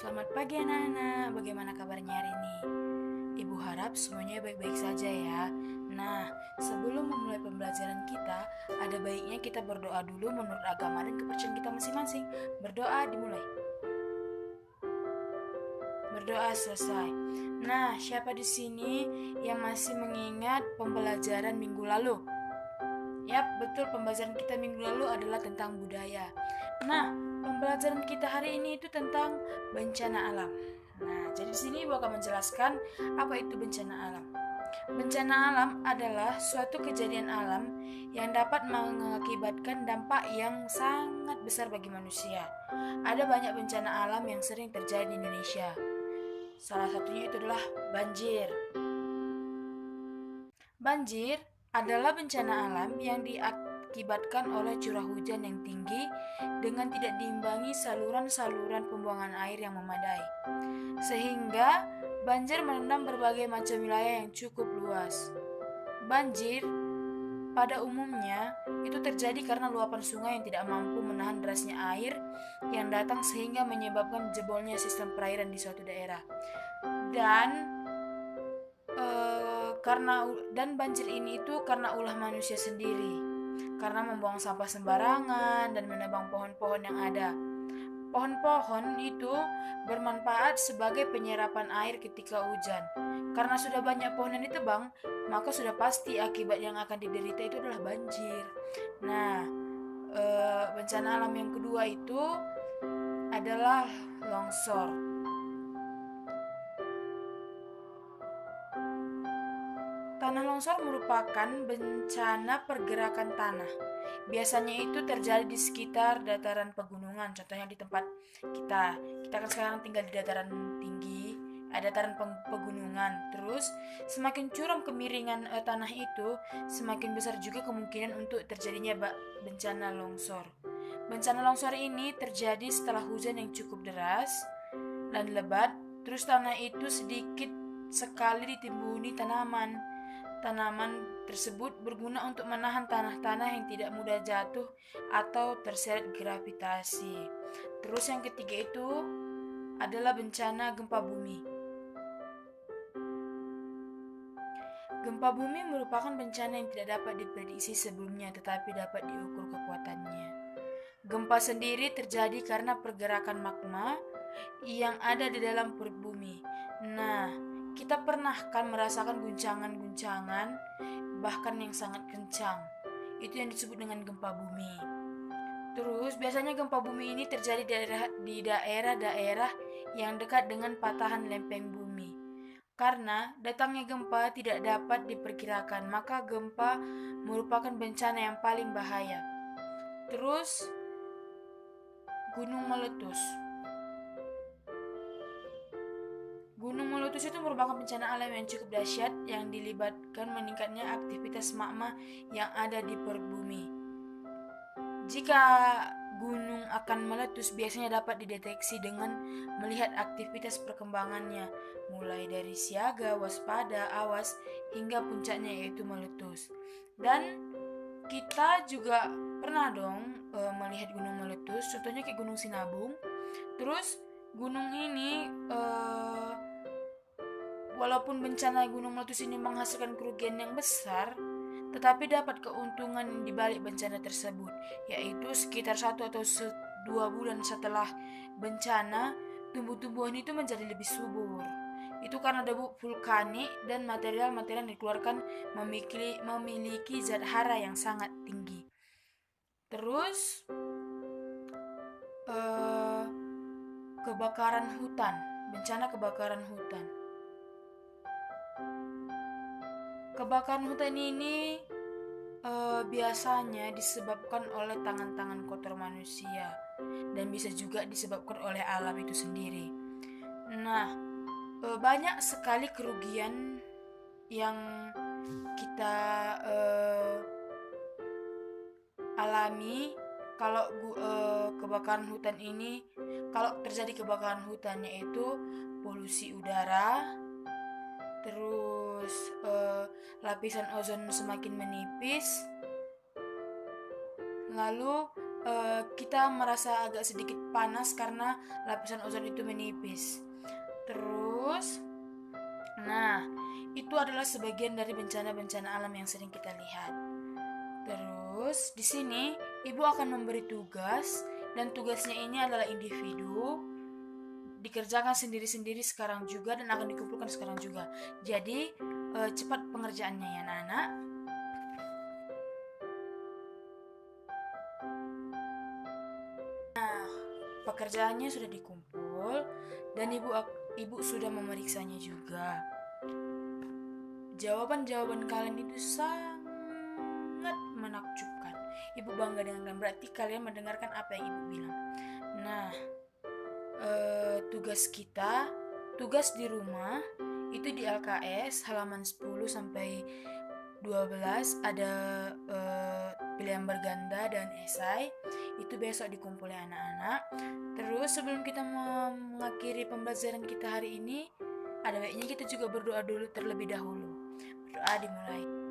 Selamat pagi anak-anak, bagaimana kabarnya hari ini? Ibu harap semuanya baik-baik saja ya. Nah, sebelum memulai pembelajaran kita, ada baiknya kita berdoa dulu menurut agama dan kepercayaan kita masing-masing. Berdoa dimulai. Berdoa selesai. Nah, siapa di sini yang masih mengingat pembelajaran minggu lalu? Yap, betul, pembelajaran kita minggu lalu adalah tentang budaya. Nah, pembelajaran kita hari ini itu tentang bencana alam. Nah, jadi di sini Ibu akan menjelaskan apa itu bencana alam. Bencana alam adalah suatu kejadian alam yang dapat mengakibatkan dampak yang sangat besar bagi manusia. Ada banyak bencana alam yang sering terjadi di Indonesia. Salah satunya itu adalah banjir. Banjir adalah bencana alam yang diakibatkan oleh curah hujan yang tinggi dengan tidak diimbangi saluran-saluran pembuangan air yang memadai. Sehingga banjir merendam berbagai macam wilayah yang cukup luas. Banjir pada umumnya itu terjadi karena luapan sungai yang tidak mampu menahan derasnya air yang datang sehingga menyebabkan jebolnya sistem perairan di suatu daerah. Dan banjir ini itu karena ulah manusia sendiri, karena membuang sampah sembarangan dan menebang pohon-pohon yang ada. Pohon-pohon itu bermanfaat sebagai penyerapan air ketika hujan. Karena sudah banyak pohon yang ditebang, maka sudah pasti akibat yang akan diderita itu adalah banjir. Nah, bencana alam yang kedua itu adalah longsor. Tanah longsor merupakan bencana pergerakan tanah. Biasanya itu terjadi di sekitar dataran pegunungan, contohnya di tempat kita. Kita kan sekarang tinggal di dataran tinggi, ada dataran pegunungan. Terus semakin curam kemiringan tanah itu, semakin besar juga kemungkinan untuk terjadinya bencana longsor. Bencana longsor ini terjadi setelah hujan yang cukup deras dan lebat, terus tanah itu sedikit sekali ditimbuni tanaman. Tanaman tersebut berguna untuk menahan tanah-tanah yang tidak mudah jatuh atau terseret gravitasi. Terus yang ketiga itu adalah bencana gempa bumi. Gempa bumi merupakan bencana yang tidak dapat diprediksi sebelumnya tetapi dapat diukur kekuatannya. Gempa sendiri terjadi karena pergerakan magma yang ada di dalam perut bumi. Nah, kita pernah kan merasakan guncangan-guncangan bahkan yang sangat kencang. Itu yang disebut dengan gempa bumi. Terus biasanya gempa bumi ini terjadi di daerah-daerah yang dekat dengan patahan lempeng bumi. Karena datangnya gempa tidak dapat diperkirakan, maka gempa merupakan bencana yang paling bahaya. Terus gunung meletus. Gunung meletus itu merupakan bencana alam yang cukup dahsyat yang dilibatkan meningkatnya aktivitas magma yang ada di perut bumi. Jika gunung akan meletus biasanya dapat dideteksi dengan melihat aktivitas perkembangannya, mulai dari siaga, waspada, awas, hingga puncaknya yaitu meletus. Dan kita juga pernah dong melihat gunung meletus, contohnya kayak Gunung Sinabung. Terus gunung ini walaupun bencana gunung meletus ini menghasilkan kerugian yang besar, tetapi dapat keuntungan di balik bencana tersebut, yaitu sekitar 1 atau 2 bulan setelah bencana, tumbuh-tumbuhan itu menjadi lebih subur. Itu karena debu vulkanik dan material-material yang dikeluarkan memiliki zat hara yang sangat tinggi. Terus kebakaran hutan, bencana kebakaran hutan. Kebakaran hutan ini biasanya disebabkan oleh tangan-tangan kotor manusia dan bisa juga disebabkan oleh alam itu sendiri. Nah, banyak sekali kerugian yang kita alami kalau kebakaran hutan ini. Kalau terjadi kebakaran hutan yaitu polusi udara, terus lapisan ozon semakin menipis, lalu kita merasa agak sedikit panas karena lapisan ozon itu menipis. Terus, nah, itu adalah sebagian dari bencana-bencana alam yang sering kita lihat. Terus, di sini ibu akan memberi tugas, dan tugasnya ini adalah individu, dikerjakan sendiri-sendiri sekarang juga dan akan dikumpulkan sekarang juga. Jadi, cepat pengerjaannya ya anak-anak. Pekerjaannya sudah dikumpul dan ibu sudah memeriksanya juga. Jawaban-jawaban kalian itu sangat menakjubkan. Ibu bangga dengan kalian, berarti kalian mendengarkan apa yang ibu bilang. Nah, tugas di rumah itu di LKS halaman 10 sampai 12 ada pilihan berganda dan esai. Itu besok dikumpulin anak-anak. Terus sebelum kita mengakhiri pembelajaran kita hari ini, ada baiknya kita juga berdoa dulu terlebih dahulu. Berdoa dimulai.